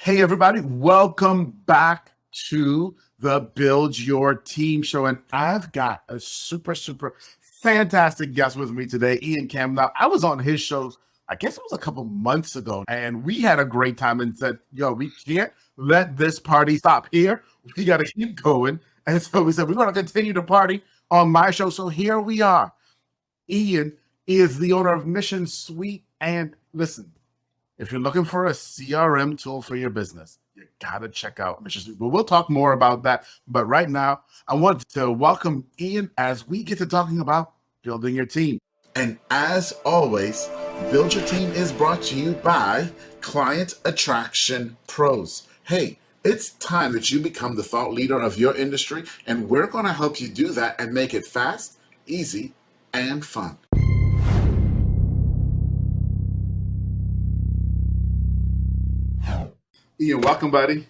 Hey, everybody, welcome back to the Build Your Team show. And I've got a super fantastic guest with me today, Ian Campbell. Now, I was on his show, I guess it was a couple months ago, and we had a great time and said, yo, we can't let this party stop here. We got to keep going. And so we said, we're going to continue to party on my show. So here we are. Ian is the owner of Mission Suite. And listen, if you're looking for a CRM tool for your business, you gotta check out Mission Suite. But we'll talk more about that. But right now, I want to welcome Ian as we get to talking about building your team. And as always, Build Your Team is brought to you by Client Attraction Pros. Hey, it's time that you become the thought leader of your industry, and we're going to help you do that and make it fast, easy, and fun. Ian, welcome, buddy.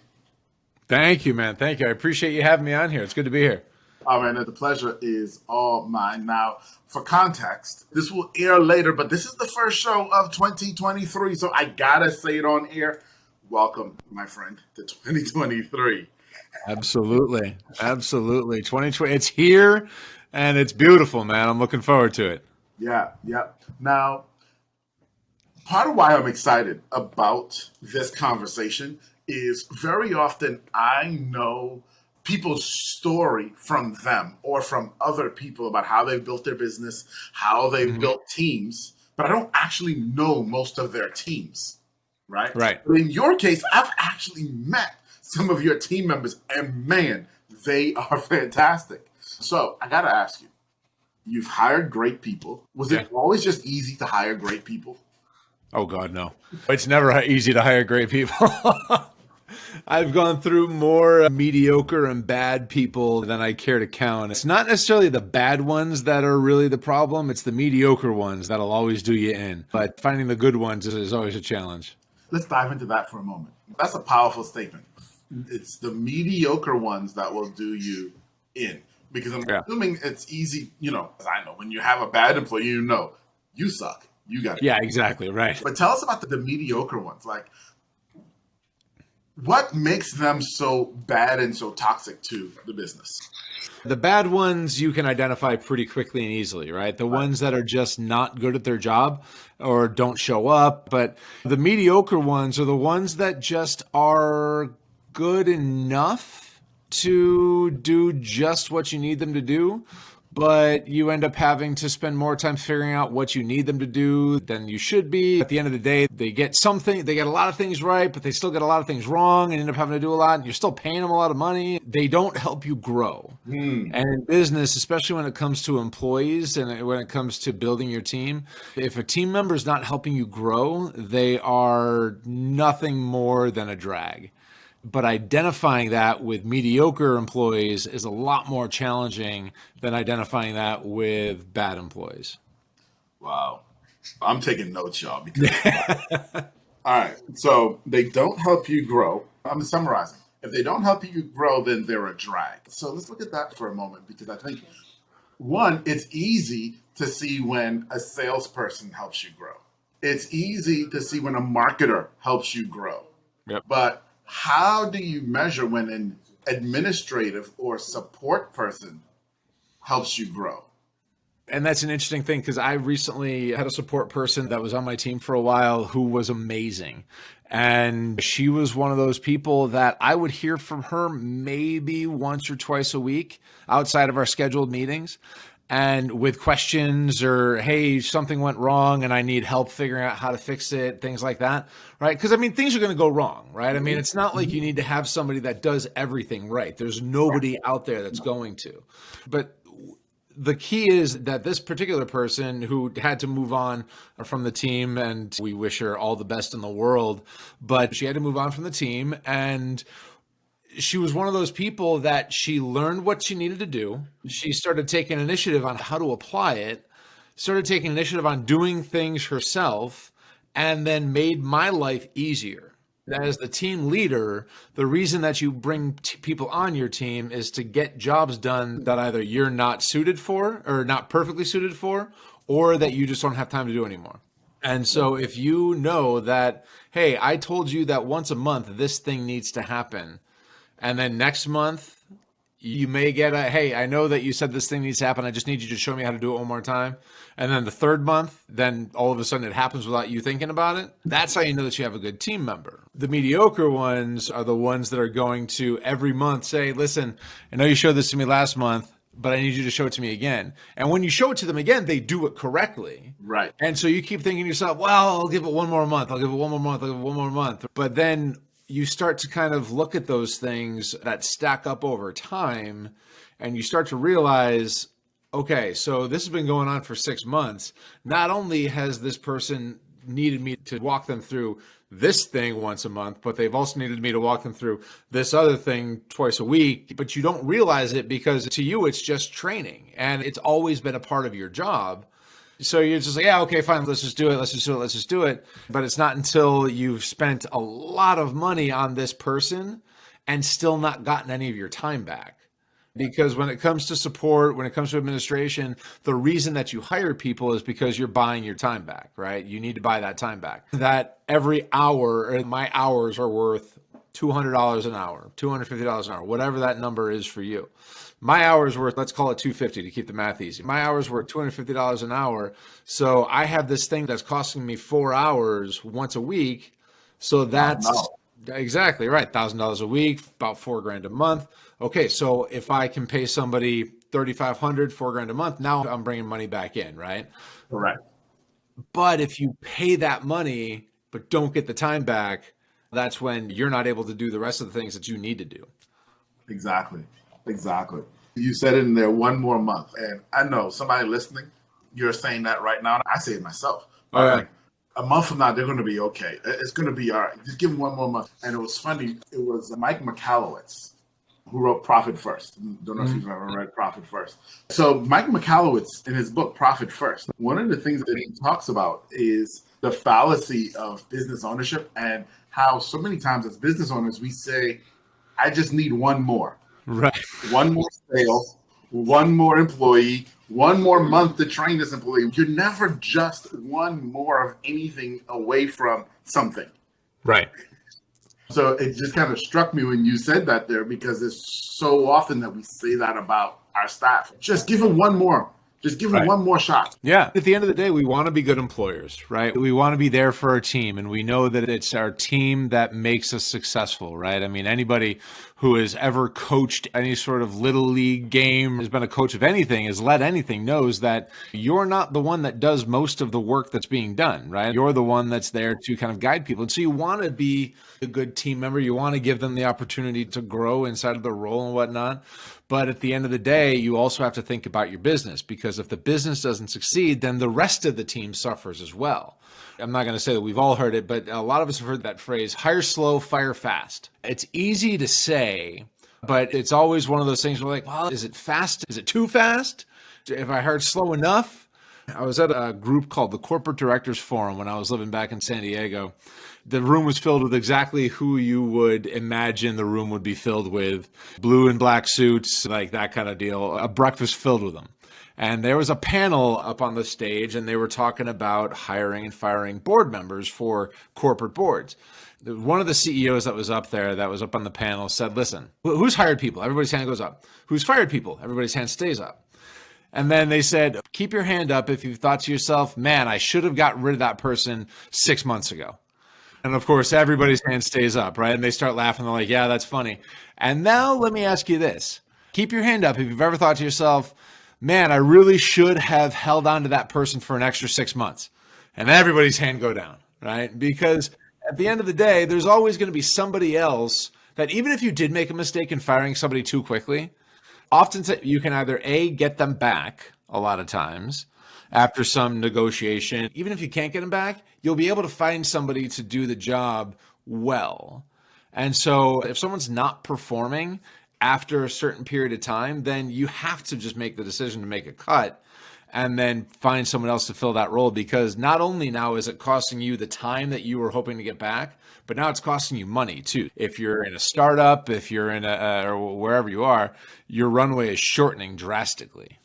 Thank you, man. Thank you. I appreciate you having me on here. It's good to be here. All right, the pleasure is all mine. Now, for context, this will air later, but this is the first show of 2023, so I gotta say it on air. Welcome, my friend, to 2023. Absolutely. 2020, it's here and it's beautiful, man. I'm looking forward to it. Yeah. Now, part of why I'm excited about this conversation is very often I know people's story from them or from other people about how they've built their business, how they've built teams, but I don't actually know most of their teams, right? Right. But in your case, I've actually met some of your team members, and man, they are fantastic. So I got to ask you, you've hired great people. Was it always just easy to hire great people? Oh, God, no. It's never easy to hire great people. I've gone through more mediocre and bad people than I care to count. It's not necessarily the bad ones that are really the problem. It's the mediocre ones that'll always do you in. But finding the good ones is always a challenge. Let's dive into that for a moment. That's a powerful statement. It's the mediocre ones that will do you in. Because I'm assuming it's easy, as I know, when you have a bad employee, you suck. You got it. Yeah, exactly. Right. But tell us about the mediocre ones. Like, what makes them so bad and so toxic to the business? The bad ones you can identify pretty quickly and easily, right? The ones that are just not good at their job or don't show up. But the mediocre ones are the ones that just are good enough to do just what you need them to do, but you end up having to spend more time figuring out what you need them to do than you should be. At the end of the day, they get a lot of things right, but they still get a lot of things wrong and end up having to do a lot, and you're still paying them a lot of money. They don't help you grow. And in business, especially when it comes to employees and when it comes to building your team, if a team member is not helping you grow, they are nothing more than a drag. But identifying that with mediocre employees is a lot more challenging than identifying that with bad employees. Wow. I'm taking notes, y'all. Because all right. So they don't help you grow. I'm summarizing. If they don't help you grow, then they're a drag. So let's look at that for a moment, because I think, one, it's easy to see when a salesperson helps you grow. It's easy to see when a marketer helps you grow. Yep. But how do you measure when an administrative or support person helps you grow? And that's an interesting thing, because I recently had a support person that was on my team for a while who was amazing. And she was one of those people that I would hear from her maybe once or twice a week outside of our scheduled meetings, and with questions or, hey, something went wrong and I need help figuring out how to fix it, things like that, right? Because, things are going to go wrong, right? It's not like you need to have somebody that does everything right. There's nobody out there that's going to. But the key is that this particular person who had to move on from the team, and we wish her all the best in the world, but she had to move on from the team, and she was one of those people that she learned what she needed to do. She started taking initiative on how to apply it, started taking initiative on doing things herself, and then made my life easier. As the team leader, the reason that you bring people on your team is to get jobs done that either you're not suited for or not perfectly suited for, or that you just don't have time to do anymore. And so if you know that, hey, I told you that once a month this thing needs to happen, and then next month you may get a, hey, I know that you said this thing needs to happen. I just need you to show me how to do it one more time. And then the third month, then all of a sudden it happens without you thinking about it. That's how you know that you have a good team member. The mediocre ones are the ones that are going to every month say, listen, I know you showed this to me last month, but I need you to show it to me again. And when you show it to them again, they do it correctly. Right. And so you keep thinking to yourself, well, I'll give it one more month. I'll give it one more month. I'll give it one more month. But then you start to kind of look at those things that stack up over time, and you start to realize, okay, so this has been going on for 6 months. Not only has this person needed me to walk them through this thing once a month, but they've also needed me to walk them through this other thing twice a week, but you don't realize it because to you, it's just training and it's always been a part of your job. So you're just like, yeah, okay, fine, let's just do it. Let's just do it. Let's just do it. But it's not until you've spent a lot of money on this person and still not gotten any of your time back. Because when it comes to support, when it comes to administration, the reason that you hire people is because you're buying your time back, right? You need to buy that time back. That every hour, or my hours are worth $200 an hour, $250 an hour, whatever that number is for you. My hours worth, let's call it $250 to keep the math easy. My hours worth $250 an hour. So I have this thing that's costing me 4 hours once a week. So that's exactly right. $1,000 a week, about $4,000 a month. Okay, so if I can pay somebody $3,500, $4,000 a month, now I'm bringing money back in, right? Correct. But if you pay that money but don't get the time back, that's when you're not able to do the rest of the things that you need to do. Exactly. You said it in there, one more month. And I know somebody listening, you're saying that right now. I say it myself. Oh, yeah. Like, a month from now, they're going to be okay. It's going to be all right. Just give them one more month. And it was funny. It was Mike Michalowicz who wrote Profit First. Don't know if you've ever read Profit First. So Mike Michalowicz, in his book, Profit First, one of the things that he talks about is the fallacy of business ownership and how so many times as business owners, we say, I just need one more. Right. One more sale, one more employee, one more month to train this employee. You're never just one more of anything away from something. Right. So it just kind of struck me when you said that there, because it's so often that we say that about our staff. Just give them one more. Just give them one more shot. Yeah. At the end of the day, we want to be good employers, right? We want to be there for our team, and we know that it's our team that makes us successful, right? I mean, anybody who has ever coached any sort of little league game, has been a coach of anything, has led anything, knows that you're not the one that does most of the work that's being done, right? You're the one that's there to kind of guide people. And so you want to be a good team member. You want to give them the opportunity to grow inside of their role and whatnot. But at the end of the day, you also have to think about your business, because if the business doesn't succeed, then the rest of the team suffers as well. I'm not going to say that we've all heard it, but a lot of us have heard that phrase, hire slow, fire fast. It's easy to say, but it's always one of those things where like, well, is it fast? Is it too fast? If I hired slow enough? I was at a group called the Corporate Directors Forum when I was living back in San Diego. The room was filled with exactly who you would imagine the room would be filled with. Blue and black suits, like that kind of deal. A breakfast filled with them. And there was a panel up on the stage, and they were talking about hiring and firing board members for corporate boards. One of the CEOs that was up there, that was up on the panel, said, listen, who's hired people? Everybody's hand goes up. Who's fired people? Everybody's hand stays up. And then they said, keep your hand up if you've thought to yourself, man, I should have gotten rid of that person 6 months ago. And of course, everybody's hand stays up, right? And they start laughing. They're like, yeah, that's funny. And now let me ask you this. Keep your hand up if you've ever thought to yourself, man, I really should have held on to that person for an extra 6 months. And everybody's hand go down, right? Because at the end of the day, there's always going to be somebody else that even if you did make a mistake in firing somebody too quickly, often you can either A, get them back a lot of times after some negotiation. Even if you can't get them back, you'll be able to find somebody to do the job well. And so if someone's not performing after a certain period of time, then you have to just make the decision to make a cut and then find someone else to fill that role, because not only now is it costing you the time that you were hoping to get back, but now it's costing you money too. If you're in a startup, if you're in or wherever you are, your runway is shortening drastically.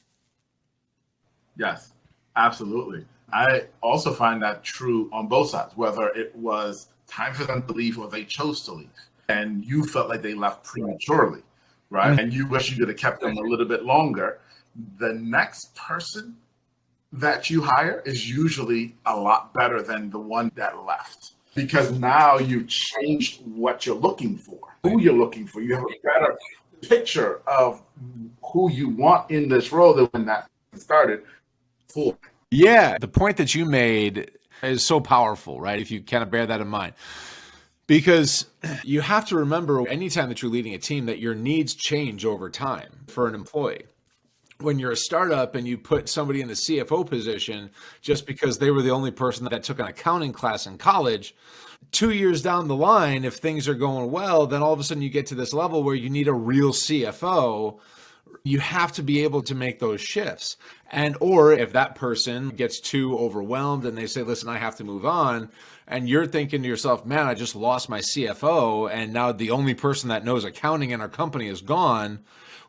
Yes, absolutely. I also find that true on both sides, whether it was time for them to leave or they chose to leave, and you felt like they left prematurely, right? And you wish you could have kept them a little bit longer. The next person that you hire is usually a lot better than the one that left, because now you've changed what you're looking for, who you're looking for. You have a better picture of who you want in this role than when that started for. Yeah, the point that you made is so powerful, right? If you kind of bear that in mind. Because you have to remember anytime that you're leading a team that your needs change over time for an employee. When you're a startup and you put somebody in the CFO position just because they were the only person that took an accounting class in college, 2 years down the line, if things are going well, then all of a sudden you get to this level where you need a real CFO. You have to be able to make those shifts. And or if that person gets too overwhelmed and they say, listen, I have to move on, and you're thinking to yourself, man, I just lost my CFO and now the only person that knows accounting in our company is gone.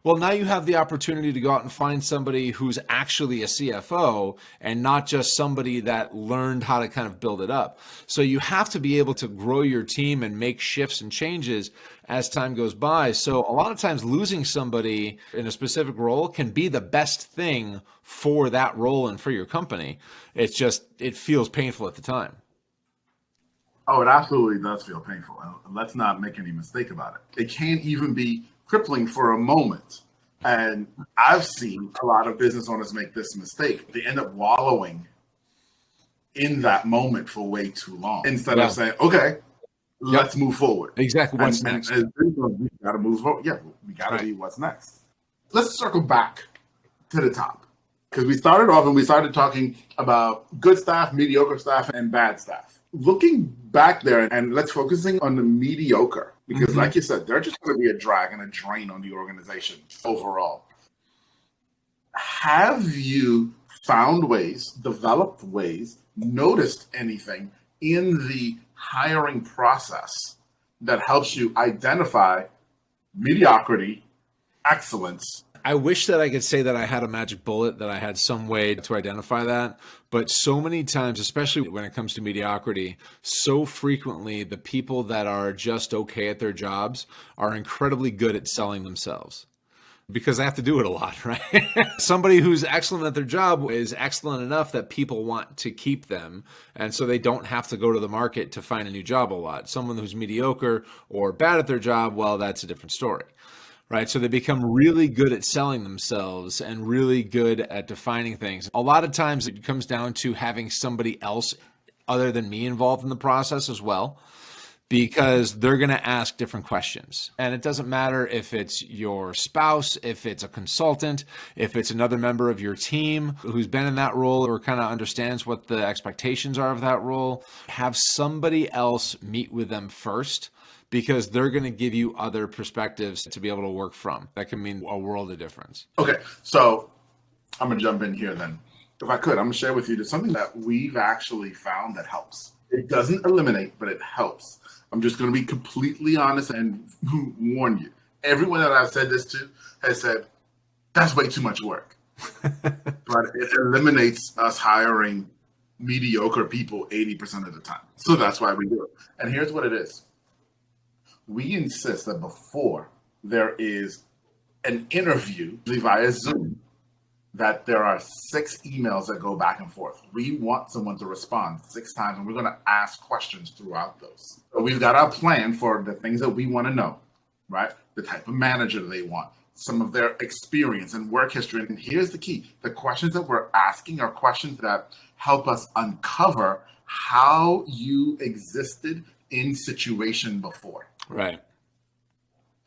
Well, now you have the opportunity to go out and find somebody who's actually a CFO and not just somebody that learned how to kind of build it up. So you have to be able to grow your team and make shifts and changes as time goes by. So a lot of times losing somebody in a specific role can be the best thing for that role and for your company. It's just, it feels painful at the time. Oh, it absolutely does feel painful. And let's not make any mistake about it. It can't even be crippling for a moment. And I've seen a lot of business owners make this mistake. They end up wallowing in that moment for way too long instead of saying, okay, let's move forward. Exactly. What's next? And we got to move forward. Yeah, we got to be what's next. Let's circle back to the top, because we started off and we started talking about good staff, mediocre staff, and bad staff. Looking back there, and let's focusing on the mediocre, because like you said, they're just going to be a drag and a drain on the organization overall. Have you found ways, developed ways, noticed anything in the hiring process that helps you identify mediocrity, excellence? I wish that I could say that I had a magic bullet, that I had some way to identify that. But so many times, especially when it comes to mediocrity, so frequently the people that are just okay at their jobs are incredibly good at selling themselves, because they have to do it a lot, right? Somebody who's excellent at their job is excellent enough that people want to keep them. And so they don't have to go to the market to find a new job a lot. Someone who's mediocre or bad at their job, well, that's a different story. Right. So they become really good at selling themselves and really good at defining things. A lot of times it comes down to having somebody else other than me involved in the process as well, because they're going to ask different questions. And it doesn't matter if it's your spouse, if it's a consultant, if it's another member of your team who's been in that role or kind of understands what the expectations are of that role. Have somebody else meet with them first, because they're going to give you other perspectives to be able to work from. That can mean a world of difference. Okay, so I'm going to jump in here then. If I could, I'm going to share with you something that we've actually found that helps. It doesn't eliminate, but it helps. I'm just going to be completely honest and warn you. Everyone that I've said this to has said, that's way too much work. But it eliminates us hiring mediocre people 80% of the time. So that's why we do it. And here's what it is. We insist that before there is an interview via Zoom, that there are 6 emails that go back and forth. We want someone to respond 6 times, and we're going to ask questions throughout those. So we've got our plan for the things that we want to know, right? The type of manager they want, some of their experience and work history. And here's the key. The questions that we're asking are questions that help us uncover how you existed in situation before. Right.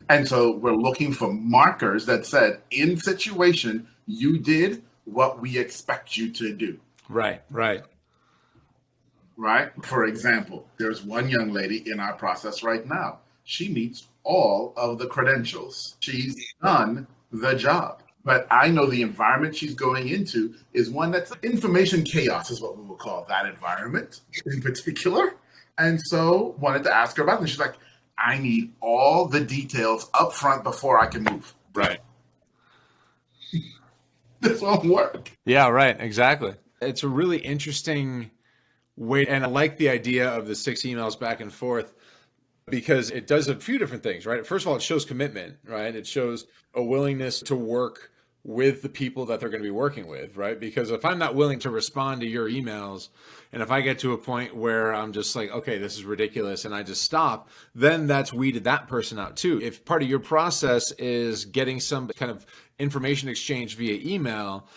And so we're looking for markers that said, in situation, you did what we expect you to do. Right. Right? For example, there's one young lady in our process right now. She meets all of the credentials. She's done the job. But I know the environment she's going into is one that's information chaos, is what we will call that environment in particular. And so wanted to ask her about it. And she's like, I need all the details up front before I can move. Right. This won't work. Yeah, right. Exactly. It's a really interesting way. And I like the idea of the 6 emails back and forth because it does a few different things, right? First of all, it shows commitment, right? It shows a willingness to work with the people that they're going to be working with, right? Because if I'm not willing to respond to your emails, and if I get to a point where I'm just like, okay, this is ridiculous, and I just stop, then that's weeded that person out too. If part of your process is getting some kind of information exchange via email,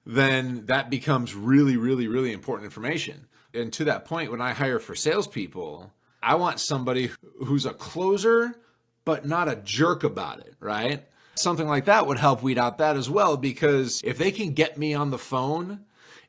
then that becomes really, really, really important information. And to that point, when I hire for salespeople, I want somebody who's a closer, but not a jerk about it, right? Something like that would help weed out that as well, because if they can get me on the phone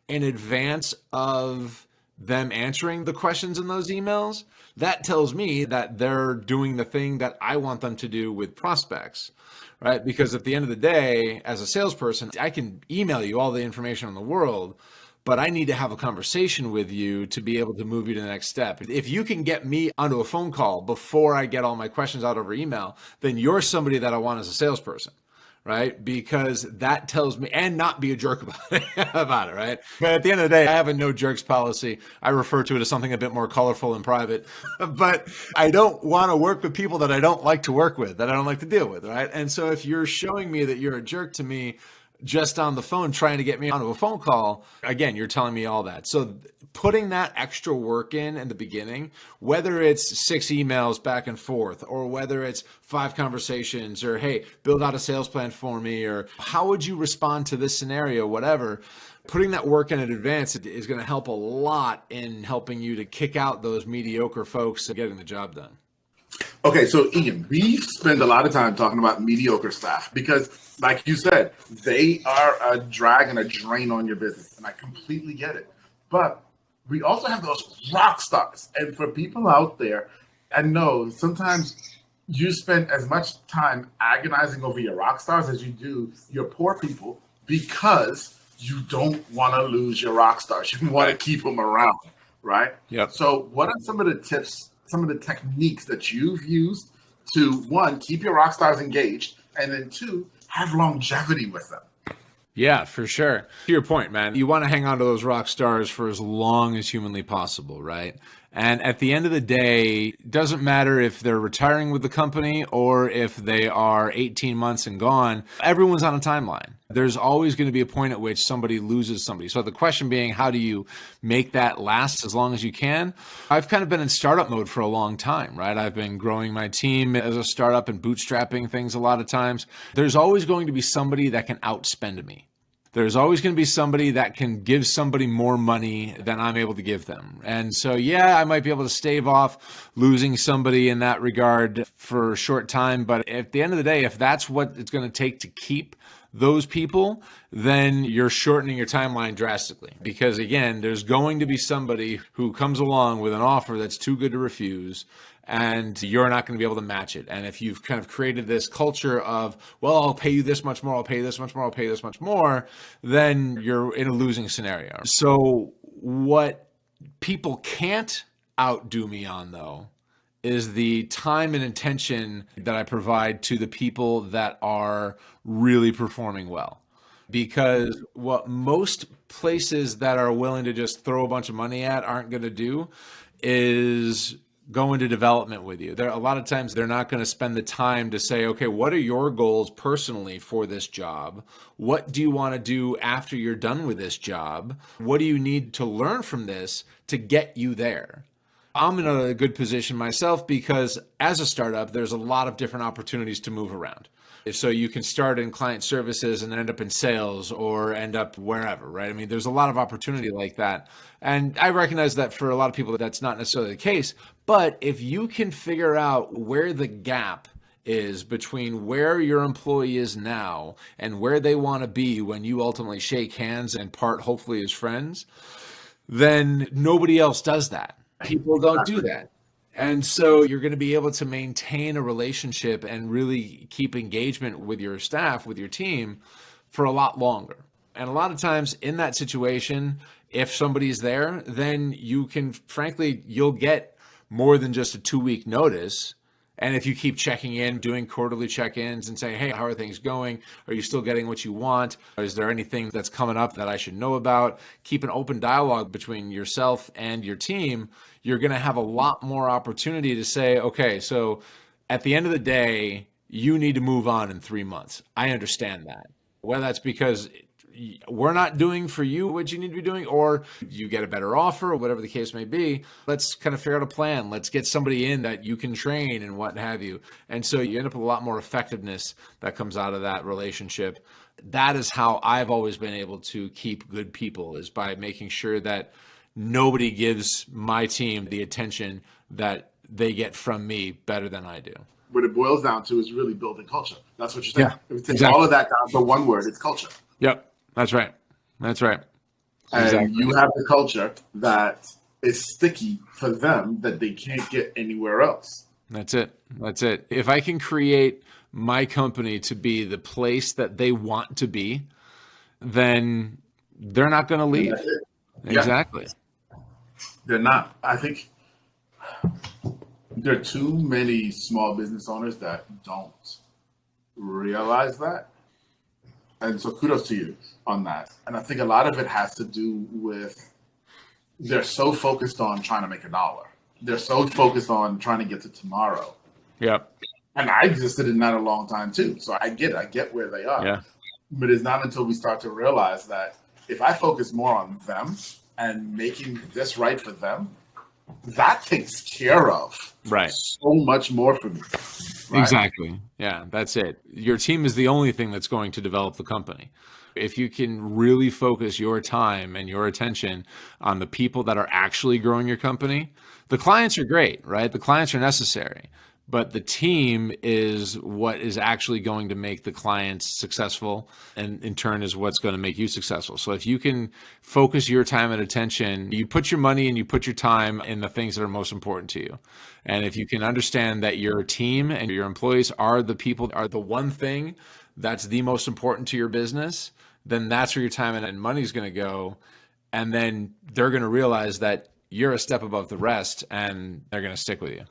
in advance of them answering the questions in those emails, that tells me that they're doing the thing that I want them to do with prospects, right? Because at the end of the day, as a salesperson, I can email you all the information in the world, but I need to have a conversation with you to be able to move you to the next step. If you can get me onto a phone call before I get all my questions out over email, then you're somebody that I want as a salesperson, right? Because that tells me, and not be a jerk about it, right? But at the end of the day, I have a no jerks policy. I refer to it as something a bit more colorful and private, but I don't want to work with people that I don't like to work with, that I don't like to deal with, right? And so if you're showing me that you're a jerk to me, just on the phone trying to get me onto a phone call, again, you're telling me all that. So putting that extra work in the beginning, whether it's 6 emails back and forth, or whether it's 5 conversations, or hey, build out a sales plan for me, or how would you respond to this scenario, whatever, putting that work in advance is going to help a lot in helping you to kick out those mediocre folks and getting the job done. Okay, so Ian, we spend a lot of time talking about mediocre staff because, like you said, they are a drag and a drain on your business, and I completely get it. But we also have those rock stars, and for people out there, I know sometimes you spend as much time agonizing over your rock stars as you do your poor people because you don't want to lose your rock stars. You want to keep them around, right? Yep. So what are some of the tips, some of the techniques that you've used to, one, keep your rock stars engaged, and then 2, have longevity with them? Yeah, for sure. To your point, man, you want to hang on to those rock stars for as long as humanly possible, right? And at the end of the day, it doesn't matter if they're retiring with the company or if they are 18 months and gone, everyone's on a timeline. There's always going to be a point at which somebody loses somebody. So the question being, how do you make that last as long as you can? I've kind of been in startup mode for a long time, right? I've been growing my team as a startup and bootstrapping things a lot of times. There's always going to be somebody that can outspend me. There's always going to be somebody that can give somebody more money than I'm able to give them. And so, yeah, I might be able to stave off losing somebody in that regard for a short time. But at the end of the day, if that's what it's going to take to keep those people, then you're shortening your timeline drastically. Because again, there's going to be somebody who comes along with an offer that's too good to refuse, and you're not going to be able to match it. And if you've kind of created this culture of, well, I'll pay you this much more, I'll pay you this much more, I'll pay you this much more, then you're in a losing scenario. So what people can't outdo me on, though, is the time and attention that I provide to the people that are really performing well. Because what most places that are willing to just throw a bunch of money at aren't going to do is go into development with you. A lot of times they're not going to spend the time to say, okay, what are your goals personally for this job? What do you want to do after you're done with this job? What do you need to learn from this to get you there? I'm in a good position myself because as a startup, there's a lot of different opportunities to move around. So you can start in client services and then end up in sales or end up wherever, right? I mean, there's a lot of opportunity like that. And I recognize that for a lot of people, that's not necessarily the case. But if you can figure out where the gap is between where your employee is now and where they want to be when you ultimately shake hands and part, hopefully as friends, then nobody else does that. People don't do that. And so you're going to be able to maintain a relationship and really keep engagement with your staff, with your team for a lot longer. And a lot of times in that situation, if somebody's there, then you can, frankly, you'll get more than just a 2-week notice And if you keep checking in, doing quarterly check-ins and saying, hey, how are things going? Are you still getting what you want? Is there anything that's coming up that I should know about? Keep an open dialogue between yourself and your team. You're going to have a lot more opportunity to say, okay, so at the end of the day, you need to move on in 3 months. I understand that. Whether that's because we're not doing for you what you need to be doing, or you get a better offer, or whatever the case may be. Let's kind of figure out a plan. Let's get somebody in that you can train and what have you. And so you end up with a lot more effectiveness that comes out of that relationship. That is how I've always been able to keep good people, is by making sure that nobody gives my team the attention that they get from me better than I do. What it boils down to is really building culture. That's what you're saying. Yeah, If you take exactly. all of that down to one word, it's culture. Yep, that's right. That's right. And Exactly. you have the culture that is sticky for them that they can't get anywhere else. That's it. That's it. If I can create my company to be the place that they want to be, then they're not going to leave. That's it. Yeah. Exactly. They're not. I think there are too many small business owners that don't realize that. And so kudos to you on that. And I think a lot of it has to do with they're so focused on trying to make a dollar. They're so focused on trying to get to tomorrow. Yep. And I existed in that a long time too. So I get it. I get where they are. Yeah. But it's not until we start to realize that if I focus more on them and making this right for them, that takes care of Right. so much more for me. Right? Exactly. Yeah, that's it. Your team is the only thing that's going to develop the company. If you can really focus your time and your attention on the people that are actually growing your company, the clients are great, right? The clients are necessary, but the team is what is actually going to make the clients successful, and in turn is what's going to make you successful. So if you can focus your time and attention, you put your money and you put your time in the things that are most important to you. And if you can understand that your team and your employees are the people, are the one thing that's the most important to your business, then that's where your time and money is going to go. And then they're going to realize that you're a step above the rest, and they're going to stick with you.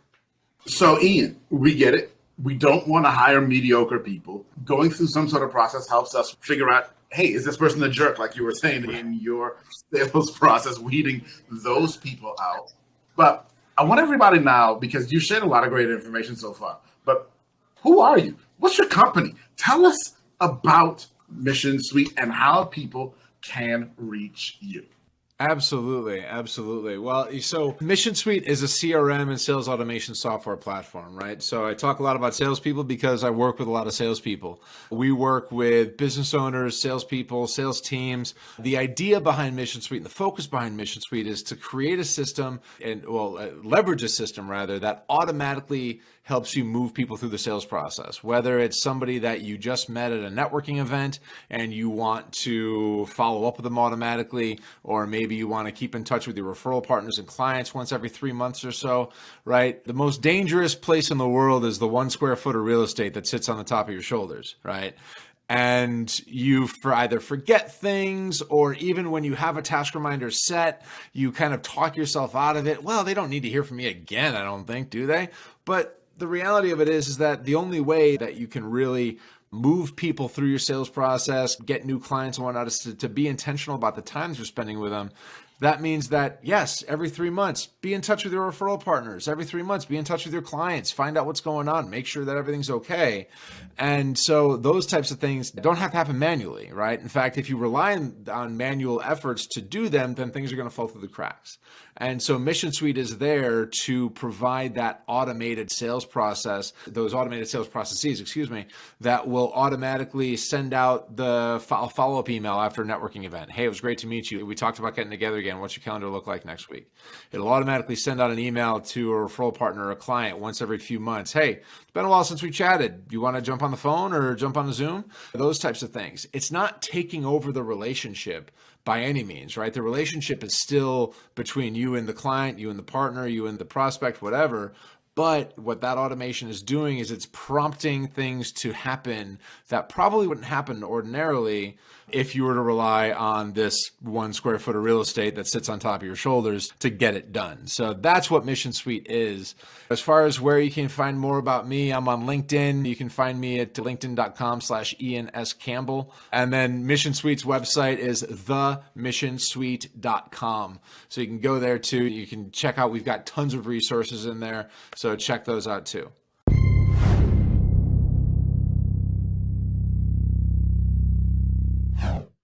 So, Ian, we get it. We don't want to hire mediocre people. Going through some sort of process helps us figure out, hey, is this person a jerk, like you were saying in your sales process, weeding those people out. But I want everybody now, because you shared a lot of great information so far, but who are you? What's your company? Tell us about Mission Suite and how people can reach you. Absolutely. Absolutely. Well, so Mission Suite is a CRM and sales automation software platform, right? So I talk a lot about salespeople because I work with a lot of salespeople. We work with business owners, salespeople, sales teams. The idea behind Mission Suite and the focus behind Mission Suite is to create a system and, leverage a system rather, that automatically helps you move people through the sales process. Whether it's somebody that you just met at a networking event and you want to follow up with them automatically, or maybe you want to keep in touch with your referral partners and clients once every 3 months or so, right? The most dangerous place in the world is the 1 square foot of real estate that sits on the top of your shoulders, right? And you either forget things, or even when you have a task reminder set, you kind of talk yourself out of it. Well, they don't need to hear from me again, I don't think, do they? But the reality of it is that the only way that you can really move people through your sales process, get new clients and whatnot, is to be intentional about the time that you're spending with them. That means that, yes, every 3 months, be in touch with your referral partners. Every 3 months, be in touch with your clients. Find out what's going on. Make sure that everything's okay. And so those types of things don't have to happen manually, right? In fact, if you rely on manual efforts to do them, then things are going to fall through the cracks. And so Mission Suite is there to provide that automated sales process, those automated sales processes, that will automatically send out the follow-up email after a networking event. Hey, it was great to meet you. We talked about getting together again. What's your calendar look like next week? It'll automatically send out an email to a referral partner or a client once every few months. Hey, it's been a while since we chatted. Do you want to jump on the phone or jump on a Zoom? Those types of things. It's not taking over the relationship by any means, right? The relationship is still between you and the client, you and the partner, you and the prospect, whatever. But what that automation is doing is it's prompting things to happen that probably wouldn't happen ordinarily if you were to rely on this 1 square foot of real estate that sits on top of your shoulders to get it done. So that's what Mission Suite is. As far as where you can find more about me, I'm on LinkedIn. You can find me at linkedin.com/Ian S. Campbell. And then Mission Suite's website is themissionsuite.com. So you can go there too. You can check out, we've got tons of resources in there. So check those out too.